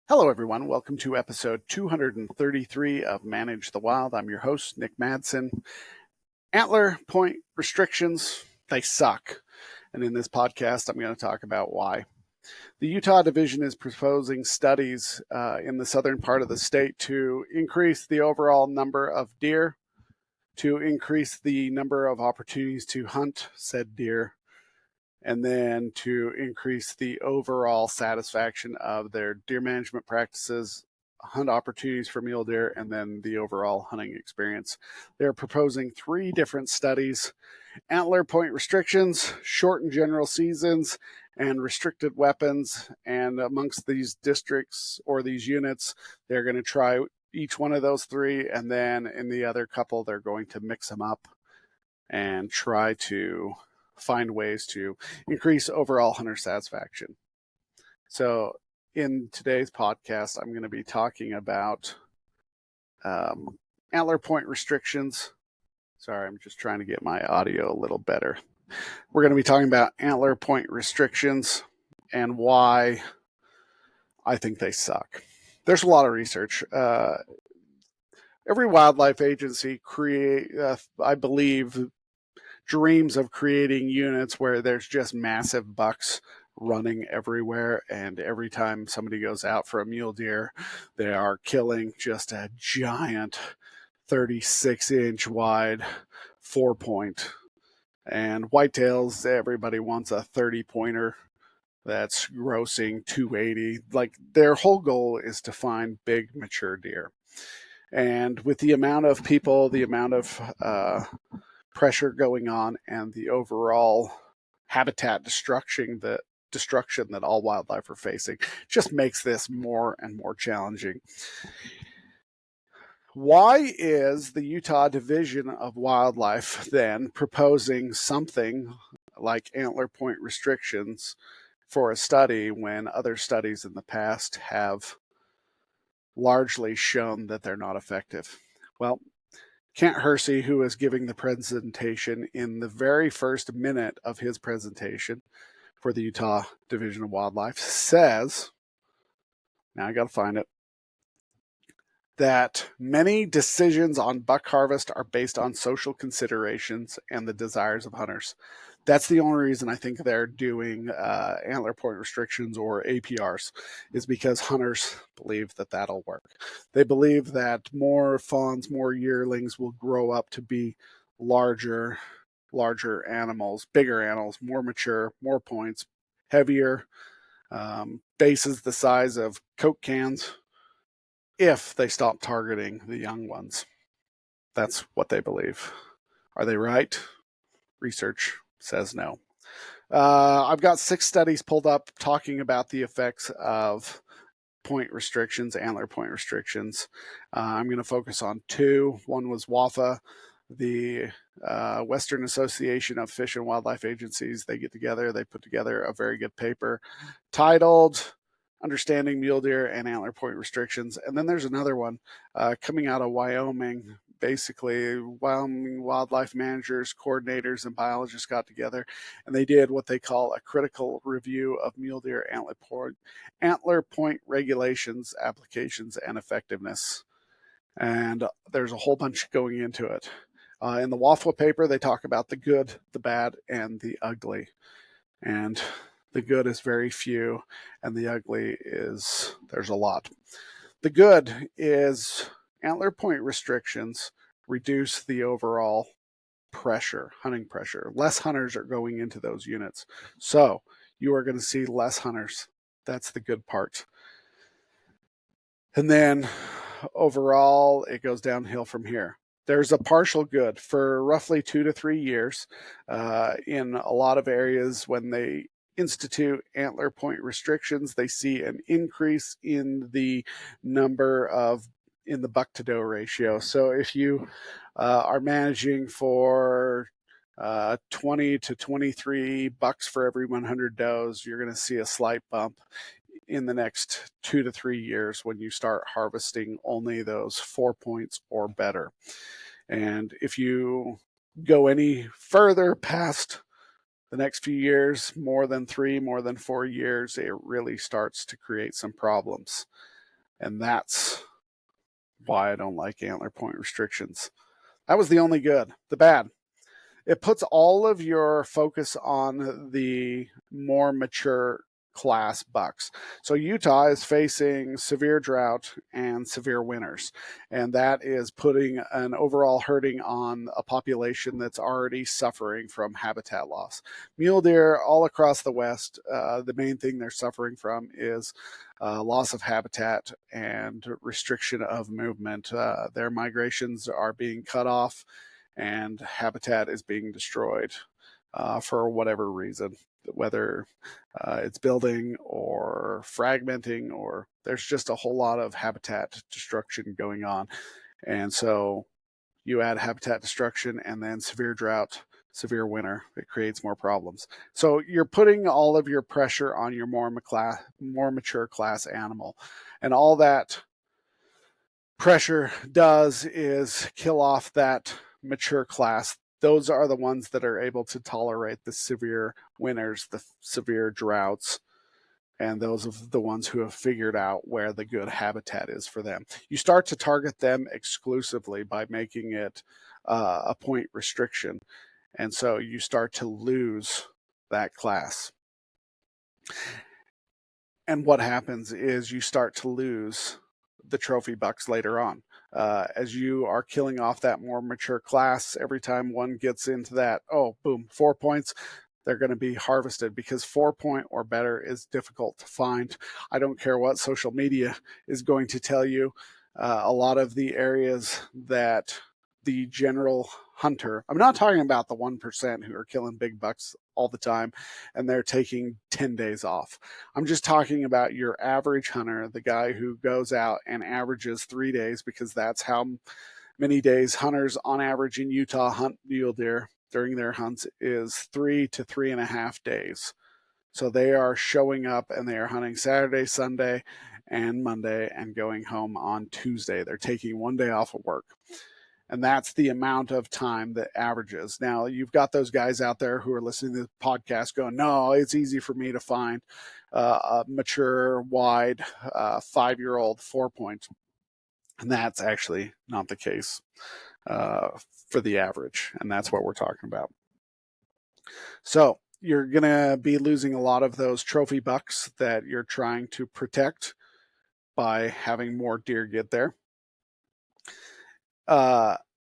Hello, everyone. Welcome to episode 233 of Manage the Wild. I'm your host, Nick Madsen. Antler point restrictions, they suck. And in this podcast, I'm going to talk about why. The Utah Division is proposing studies in the southern part of the state to increase the overall number of deer, to increase the number of opportunities to hunt said deer, and then to increase the overall satisfaction of their deer management practices, hunt opportunities for mule deer, and then the overall hunting experience. They're proposing 3 different studies: antler point restrictions, shortened general seasons, and restricted weapons. And amongst these districts or these units, they're going to try each one of those 3, and then in the other couple, they're going to mix them up and try to find ways to increase overall hunter satisfaction. So in today's podcast, I'm going to be talking about antler point restrictions. Sorry, I'm just trying to get my audio a little better. We're going to be talking about antler point restrictions and why I think they suck. There's a lot of research. Every wildlife agency I believe, dreams of creating units where there's just massive bucks running everywhere, and every time somebody goes out for a mule deer, they are killing just a giant 36-inch wide 4-point. And whitetails, everybody wants a 30-pointer that's grossing 280. Like, their whole goal is to find big mature deer. And with the amount of people, the amount of pressure going on, and the overall habitat destruction that all wildlife are facing, just makes this more and more challenging. Why is the Utah Division of Wildlife then proposing something like antler point restrictions for a study when other studies in the past have largely shown that they're not effective? Well, Kent Hersey, who is giving the presentation, in the very first minute of his presentation for the Utah Division of Wildlife, says, now I got to find it, that many decisions on buck harvest are based on social considerations and the desires of hunters. That's the only reason I think they're doing antler point restrictions or APRs, is because hunters believe that that'll work. They believe that more fawns, more yearlings will grow up to be larger animals, bigger animals, more mature, more points, heavier, bases the size of Coke cans, if they stop targeting the young ones. That's what they believe. Are they right? Research says no. I've got 6 studies pulled up talking about the effects of point restrictions, antler point restrictions. I'm going to focus on 2. One was WAFA, the Western Association of Fish and Wildlife Agencies. They get together, they put together a very good paper titled Understanding Mule Deer and Antler Point Restrictions. And then there's another one coming out of Wyoming. Basically, Wyoming wildlife managers, coordinators, and biologists got together, and they did what they call a critical review of mule deer antler point regulations, applications, and effectiveness. And there's a whole bunch going into it. In the WAFWA paper, they talk about the good, the bad, and the ugly. And the good is very few, and the ugly is there's a lot. The good is antler point restrictions reduce the overall pressure, hunting pressure. Less hunters are going into those units. So you are going to see less hunters. That's the good part. And then overall, it goes downhill from here. There's a partial good for roughly 2 to 3 years in a lot of areas. When they institute antler point restrictions, they see an increase in the in the buck to doe ratio. So if you are managing for 20 to 23 bucks for every 100 does, you're going to see a slight bump in the next 2 to 3 years when you start harvesting only those 4 points or better. And if you go any further past the next few years, more than 3, more than 4 years, it really starts to create some problems. And that's why I don't like antler point restrictions. That was the only good. The bad, it puts all of your focus on the more mature class bucks. So Utah is facing severe drought and severe winters, and that is putting an overall hurting on a population that's already suffering from habitat loss. Mule deer all across the West, the main thing they're suffering from is loss of habitat and restriction of movement. Their migrations are being cut off and habitat is being destroyed for whatever reason, whether it's building or fragmenting, or there's just a whole lot of habitat destruction going on. And so you add habitat destruction and then severe drought, severe winter, it creates more problems. So you're putting all of your pressure on your more mature class animal. And all that pressure does is kill off that mature class. Those are the ones that are able to tolerate the severe winters, the severe droughts, and those are the ones who have figured out where the good habitat is for them. You start to target them exclusively by making it a point restriction, and so you start to lose that class. And what happens is you start to lose the trophy bucks later on. As you are killing off that more mature class, every time one gets into that, oh, boom, 4 points, they're going to be harvested because 4 point or better is difficult to find. I don't care what social media is going to tell you. A lot of the areas that the general hunter, I'm not talking about the 1% who are killing big bucks all the time and they're taking 10 days off. I'm just talking about your average hunter, the guy who goes out and averages 3 days, because that's how many days hunters on average in Utah hunt mule deer during their hunts, is 3 to 3.5 days. So they are showing up and they are hunting Saturday, Sunday, and Monday and going home on Tuesday. They're taking 1 day off of work. And that's the amount of time that averages. Now, you've got those guys out there who are listening to the podcast going, no, it's easy for me to find a mature, wide, 5-year-old 4 points. And that's actually not the case for the average. And that's what we're talking about. So you're going to be losing a lot of those trophy bucks that you're trying to protect by having more deer get there.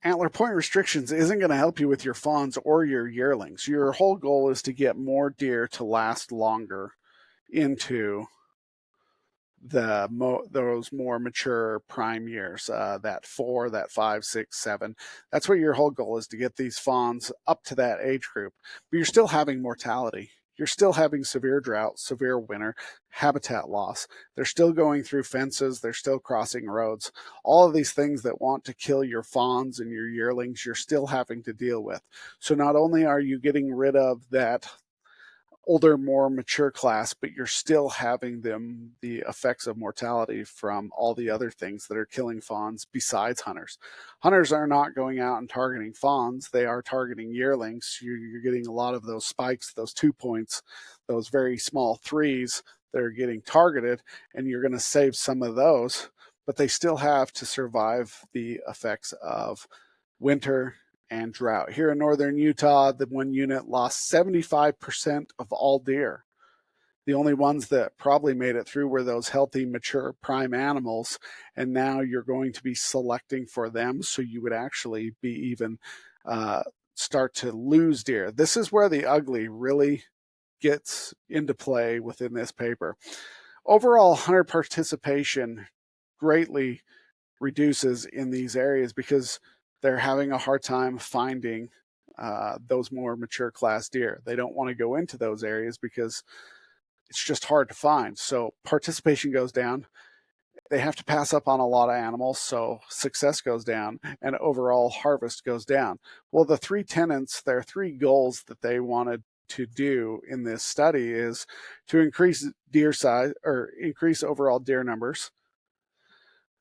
Antler point restrictions isn't going to help you with your fawns or your yearlings. Your whole goal is to get more deer to last longer into those more mature prime years, that 4, that 5, 6, 7. That's what your whole goal is, to get these fawns up to that age group. But you're still having mortality. You're still having severe drought, severe winter, habitat loss. They're still going through fences. They're still crossing roads. All of these things that want to kill your fawns and your yearlings, you're still having to deal with. So not only are you getting rid of that older, more mature class, but you're still having the effects of mortality from all the other things that are killing fawns besides hunters. Hunters are not going out and targeting fawns. They are targeting yearlings. You're getting a lot of those spikes, those 2 points, those very small 3s that are getting targeted, and you're going to save some of those, but they still have to survive the effects of winter and drought. Here in northern Utah, the one unit lost 75% of all deer. The only ones that probably made it through were those healthy, mature, prime animals. And now you're going to be selecting for them. So you would actually be even start to lose deer. This is where the ugly really gets into play within this paper. Overall, hunter participation greatly reduces in these areas because they're having a hard time finding those more mature class deer. They don't want to go into those areas because it's just hard to find. So participation goes down. They have to pass up on a lot of animals, so success goes down and overall harvest goes down. Well, the 3 tenets, there are 3 goals that they wanted to do in this study is to increase deer size or increase overall deer numbers,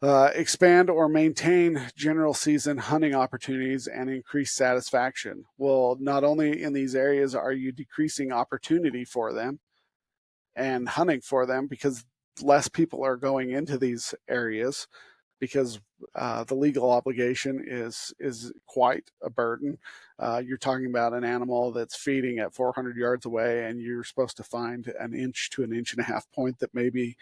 expand or maintain general season hunting opportunities, and increase satisfaction. Well, not only in these areas are you decreasing opportunity for them and hunting for them, because less people are going into these areas because the legal obligation is quite a burden. You're talking about an animal that's feeding at 400 yards away, and you're supposed to find an inch to an inch and a half point that may be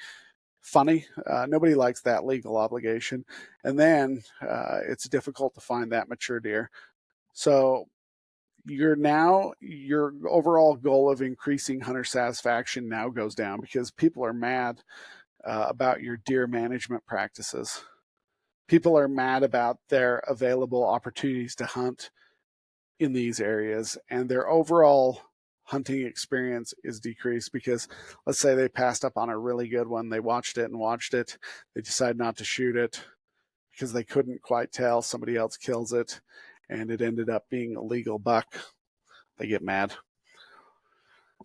funny. Nobody likes that legal obligation. And then it's difficult to find that mature deer. So your overall goal of increasing hunter satisfaction now goes down because people are mad about your deer management practices. People are mad about their available opportunities to hunt in these areas, and their overall hunting experience is decreased because let's say they passed up on a really good one, they watched it and watched it, they decide not to shoot it because they couldn't quite tell, somebody else kills it, and it ended up being a legal buck. They get mad.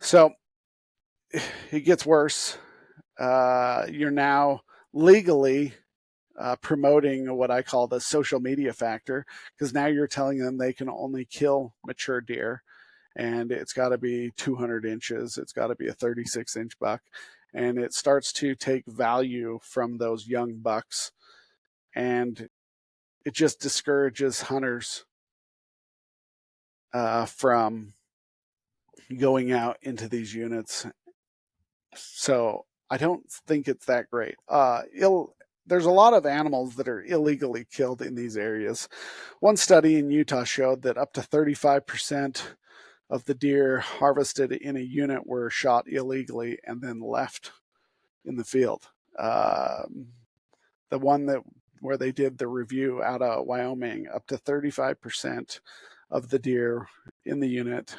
So it gets worse. You're now legally promoting what I call the social media factor, because now you're telling them they can only kill mature deer, and it's got to be 200 inches, it's got to be a 36-inch buck, and it starts to take value from those young bucks, and it just discourages hunters from going out into these units. So I don't think it's that great. There's a lot of animals that are illegally killed in these areas. One study in Utah showed that up to 35% of the deer harvested in a unit were shot illegally and then left in the field. The one that where they did the review out of Wyoming, up to 35% of the deer in the unit,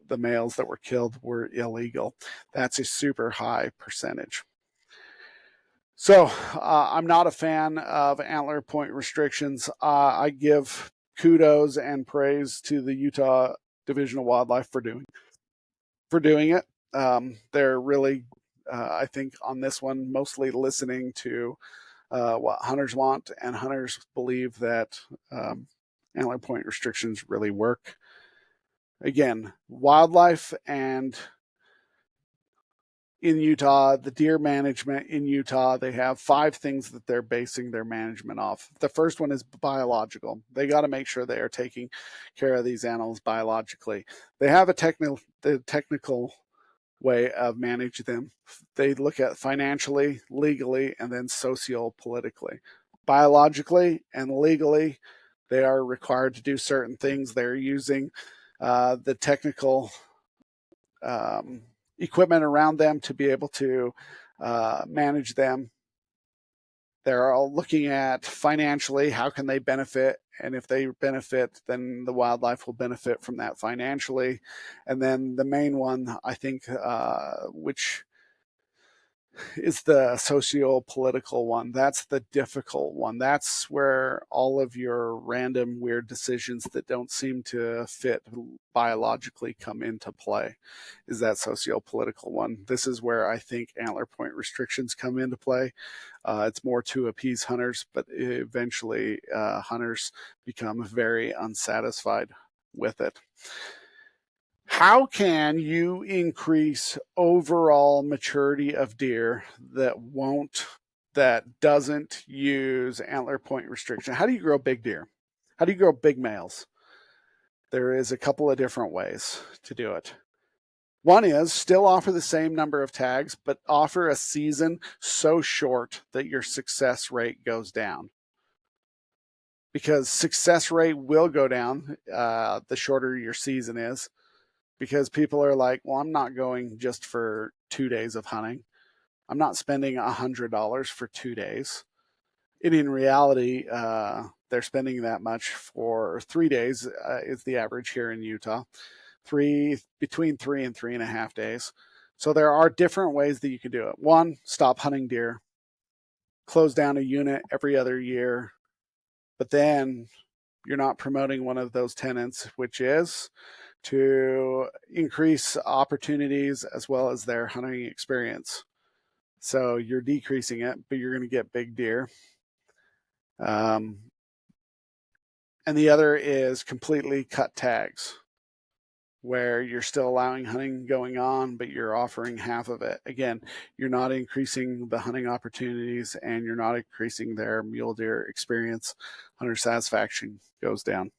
the males that were killed, were illegal. That's a super high percentage. So I'm not a fan of antler point restrictions. I give kudos and praise to the Utah Division of Wildlife for doing it. They're really, I think, on this one, mostly listening to what hunters want, and hunters believe that antler point restrictions really work. Again, wildlife and in Utah, the deer management in Utah, they have 5 things that they're basing their management off. The first one is biological. They got to make sure they are taking care of these animals biologically. They have a technical way of managing them. They look at financially, legally, and then socio-politically. Biologically and legally, they are required to do certain things. They're using the technical equipment around them to be able to manage them. They're all looking at financially, how can they benefit? And if they benefit, then the wildlife will benefit from that financially. And then the main one, I think, which is the socio-political one. That's the difficult one. That's where all of your random weird decisions that don't seem to fit biologically come into play, is that socio-political one. This is where I think antler point restrictions come into play. It's more to appease hunters, but eventually hunters become very unsatisfied with it. How can you increase overall maturity of deer that doesn't use antler point restriction? How do you grow big deer? How do you grow big males? There is a couple of different ways to do it. One is still offer the same number of tags, but offer a season so short that your success rate goes down. Because success rate will go down the shorter your season is. Because people are like, well, I'm not going just for 2 days of hunting. I'm not spending $100 for 2 days. And in reality, they're spending that much for 3 days is the average here in Utah. Between 3 and 3.5 days. So there are different ways that you can do it. One, stop hunting deer. Close down a unit every other year. But then you're not promoting one of those tenets, which is to increase opportunities as well as their hunting experience. So you're decreasing it, but you're going to get big deer. And the other is completely cut tags. where you're still allowing hunting going on, but you're offering half of it. Again, you're not increasing the hunting opportunities and you're not increasing their mule deer experience. Hunter satisfaction goes down.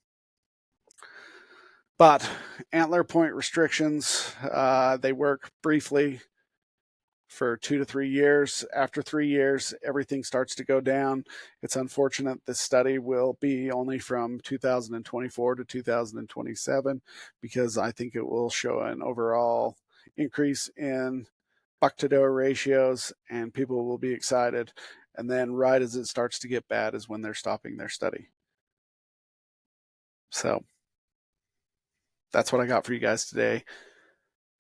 But antler point restrictions, they work briefly for 2 to 3 years. After 3 years, everything starts to go down. It's unfortunate this study will be only from 2024 to 2027 because I think it will show an overall increase in buck to doe ratios and people will be excited. And then right as it starts to get bad is when they're stopping their study. So that's what I got for you guys today.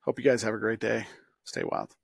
Hope you guys have a great day. Stay wild.